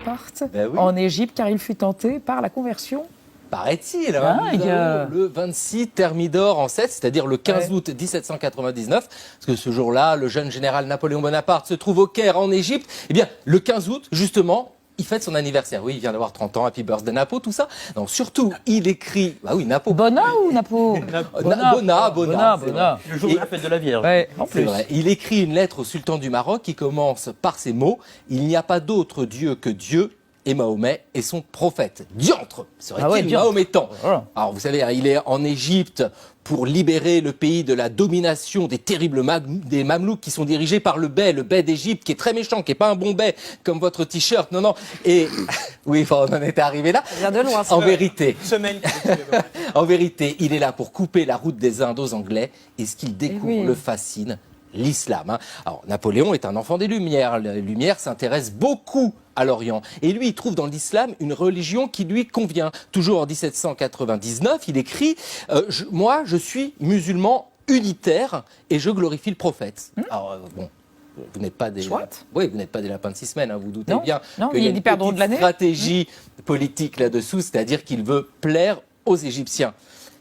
Bonaparte Ben oui. en Égypte, car il fut tenté par la conversion. Paraît-il, Dingue. nous avons le 26 Thermidor en 7, c'est-à-dire le 15 Ouais. août 1799, parce que ce jour-là, le jeune général Napoléon Bonaparte se trouve au Caire en Égypte. Eh bien, le 15 août, justement, il fête son anniversaire. Oui, il vient d'avoir 30 ans, happy birthday Napo, tout ça. Non, surtout, il écrit... Bah oui, Napo. Bonna ou Napo? Bonna. c'est vrai. Le jour de la fête de la Vierge. Ouais, en C'est plus. vrai. Il écrit une lettre au sultan du Maroc qui commence par ces mots. Il n'y a pas d'autre Dieu que Dieu et Mahomet est son prophète. Diantre serait-il Ah ouais, diantre. mahométan. Voilà. Alors vous savez, hein, il est en Égypte pour libérer le pays de la domination des terribles des Mamelouks qui sont dirigés par le bey d'Égypte, qui est très méchant, qui est pas un bon bey comme votre t-shirt. Non, non. Et oui, enfin, on en était arrivé là. Vient de loin, En vérité, Semaine. en vérité, il est là pour couper la route des Indes aux Anglais, et ce qu'il découvre oui. le fascine, l'islam. Hein. Alors, Napoléon est un enfant des Lumières. Les Lumières s'intéressent beaucoup à l'Orient. Et lui, il trouve dans l'islam une religion qui lui convient. Toujours en 1799, il écrit Moi, je suis musulman unitaire et je glorifie le prophète. Alors, bon. Vous n'êtes pas des oui, vous n'êtes pas des lapins de 6 semaines, hein, vous doutez Non, bien non, qu'il y il a dit une pardon petite de l'année. stratégie politique là-dessous, c'est-à-dire qu'il veut plaire aux Égyptiens.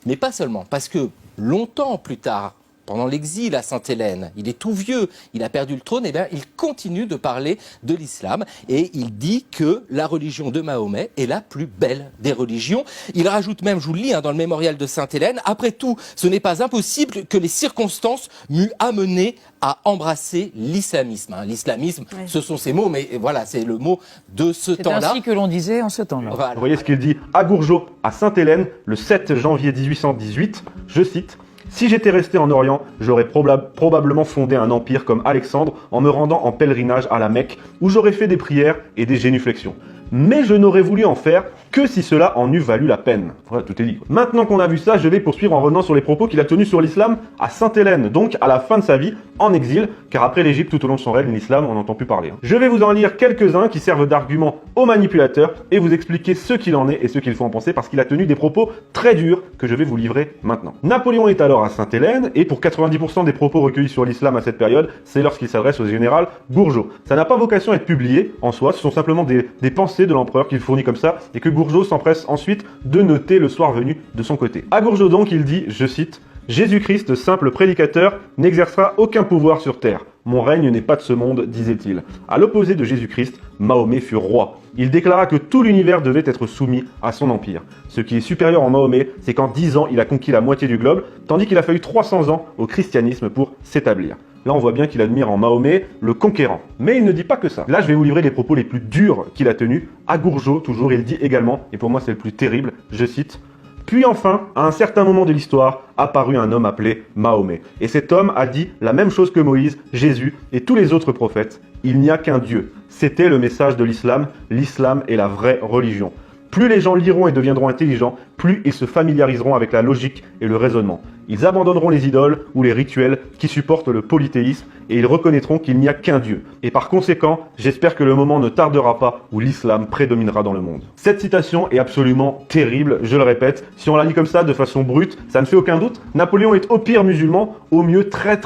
Mais pas seulement, parce que longtemps plus tard, pendant l'exil à Sainte-Hélène, il est tout vieux, il a perdu le trône, et bien il continue de parler de l'islam et il dit que la religion de Mahomet est la plus belle des religions. Il rajoute même, je vous le lis dans le mémorial de Sainte-Hélène, après tout, ce n'est pas impossible que les circonstances m'eût amené à embrasser l'islamisme. Hein. L'islamisme, ce sont ces mots, mais voilà, c'est le mot de ce C'est temps-là. ainsi que l'on disait en ce temps-là. Voilà. Vous voyez ce qu'il dit à Gourgeot, à Sainte-Hélène, le 7 janvier 1818, je cite « Si j'étais resté en Orient, j'aurais probablement fondé un empire comme Alexandre en me rendant en pèlerinage à la Mecque, où j'aurais fait des prières et des génuflexions. Mais je n'aurais voulu en faire que si cela en eût valu la peine. » Voilà, tout est dit. Maintenant qu'on a vu ça, je vais poursuivre en revenant sur les propos qu'il a tenus sur l'islam à Sainte-Hélène, donc à la fin de sa vie, en exil, car après l'Égypte, tout au long de son règne, l'islam, on n'entend plus parler. Je vais vous en lire quelques-uns qui servent d'argument aux manipulateurs et vous expliquer ce qu'il en est et ce qu'il faut en penser, parce qu'il a tenu des propos très durs que je vais vous livrer maintenant. Napoléon est alors à Sainte-Hélène, et pour 90% des propos recueillis sur l'islam à cette période, c'est lorsqu'il s'adresse au général Gourgeot. Ça n'a pas vocation à être publié en soi, ce sont simplement des pensées de l'empereur qu'il fournit comme ça, et que Gourgeot s'empresse ensuite de noter le soir venu de son côté. À Gourgeot donc, il dit, je cite, « Jésus-Christ, simple prédicateur, n'exercera aucun pouvoir sur terre. Mon règne n'est pas de ce monde, disait-il. À l'opposé de Jésus-Christ, Mahomet fut roi. Il déclara que tout l'univers devait être soumis à son empire. Ce qui est supérieur en Mahomet, c'est qu'en 10 ans, il a conquis la moitié du globe, tandis qu'il a fallu 300 ans au christianisme pour s'établir. » Là, on voit bien qu'il admire en Mahomet le conquérant. Mais il ne dit pas que ça. Là, je vais vous livrer les propos les plus durs qu'il a tenus. À Gourgeot, toujours, il dit également, et pour moi c'est le plus terrible, je cite, « Puis enfin, à un certain moment de l'histoire, apparut un homme appelé Mahomet. Et cet homme a dit la même chose que Moïse, Jésus et tous les autres prophètes. Il n'y a qu'un Dieu. C'était le message de l'islam. L'islam est la vraie religion. Plus les gens liront et deviendront intelligents, plus ils se familiariseront avec la logique et le raisonnement. Ils abandonneront les idoles ou les rituels qui supportent le polythéisme et ils reconnaîtront qu'il n'y a qu'un Dieu. Et par conséquent, j'espère que le moment ne tardera pas où l'islam prédominera dans le monde. » Cette citation est absolument terrible, je le répète. Si on la lit comme ça, de façon brute, ça ne fait aucun doute. Napoléon est au pire musulman, au mieux très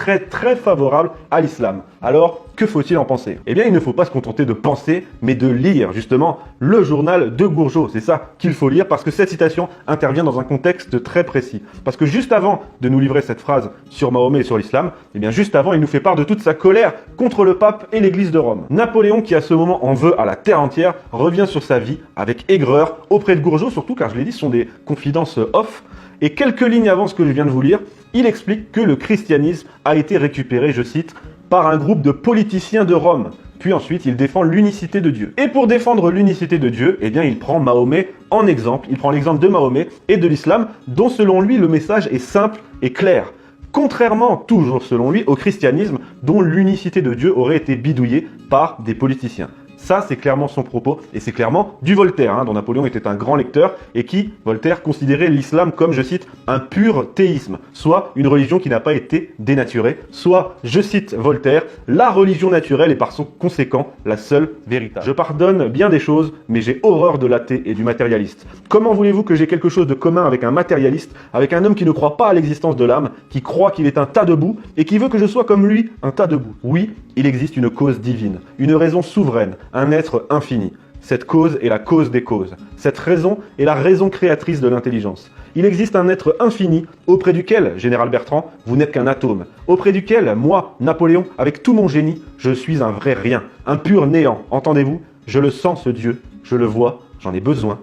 favorable à l'islam. Alors, que faut-il en penser? Eh bien, il ne faut pas se contenter de penser, mais de lire, justement, le journal de Gourgeot. C'est ça qu'il faut lire, parce que cette citation intervient dans un contexte très précis. Parce que juste avant de nous livrer cette phrase sur Mahomet et sur l'islam, eh bien, juste avant, il nous fait part de toute sa colère contre le pape et l'église de Rome. Napoléon, qui à ce moment en veut à la terre entière, revient sur sa vie avec aigreur auprès de Gourgeot, surtout car je l'ai dit, ce sont des confidences off. Et quelques lignes avant ce que je viens de vous lire, il explique que le christianisme a été récupéré, je cite, par un groupe de politiciens de Rome. Puis ensuite, il défend l'unicité de Dieu. Et pour défendre l'unicité de Dieu, eh bien, il prend Mahomet en exemple. Il prend l'exemple de Mahomet et de l'islam, dont selon lui, le message est simple et clair. Contrairement, toujours selon lui, au christianisme, dont l'unicité de Dieu aurait été bidouillée par des politiciens. Ça, c'est clairement son propos, et c'est clairement du Voltaire, dont Napoléon était un grand lecteur, et qui, Voltaire, considérait l'islam comme, je cite, un pur théisme, soit une religion qui n'a pas été dénaturée, soit, je cite Voltaire, la religion naturelle est par son conséquent la seule véritable. Je pardonne bien des choses, mais j'ai horreur de l'athée et du matérialiste. Comment voulez-vous que j'ai quelque chose de commun avec un matérialiste, avec un homme qui ne croit pas à l'existence de l'âme, qui croit qu'il est un tas de boue, et qui veut que je sois comme lui, un tas de boue? Oui, il existe une cause divine, une raison souveraine, un être infini. Cette cause est la cause des causes. Cette raison est la raison créatrice de l'intelligence. Il existe un être infini auprès duquel, général Bertrand, vous n'êtes qu'un atome. Auprès duquel, moi, Napoléon, avec tout mon génie, je suis un vrai rien, un pur néant. Entendez-vous? Je le sens, ce Dieu. Je le vois, j'en ai besoin.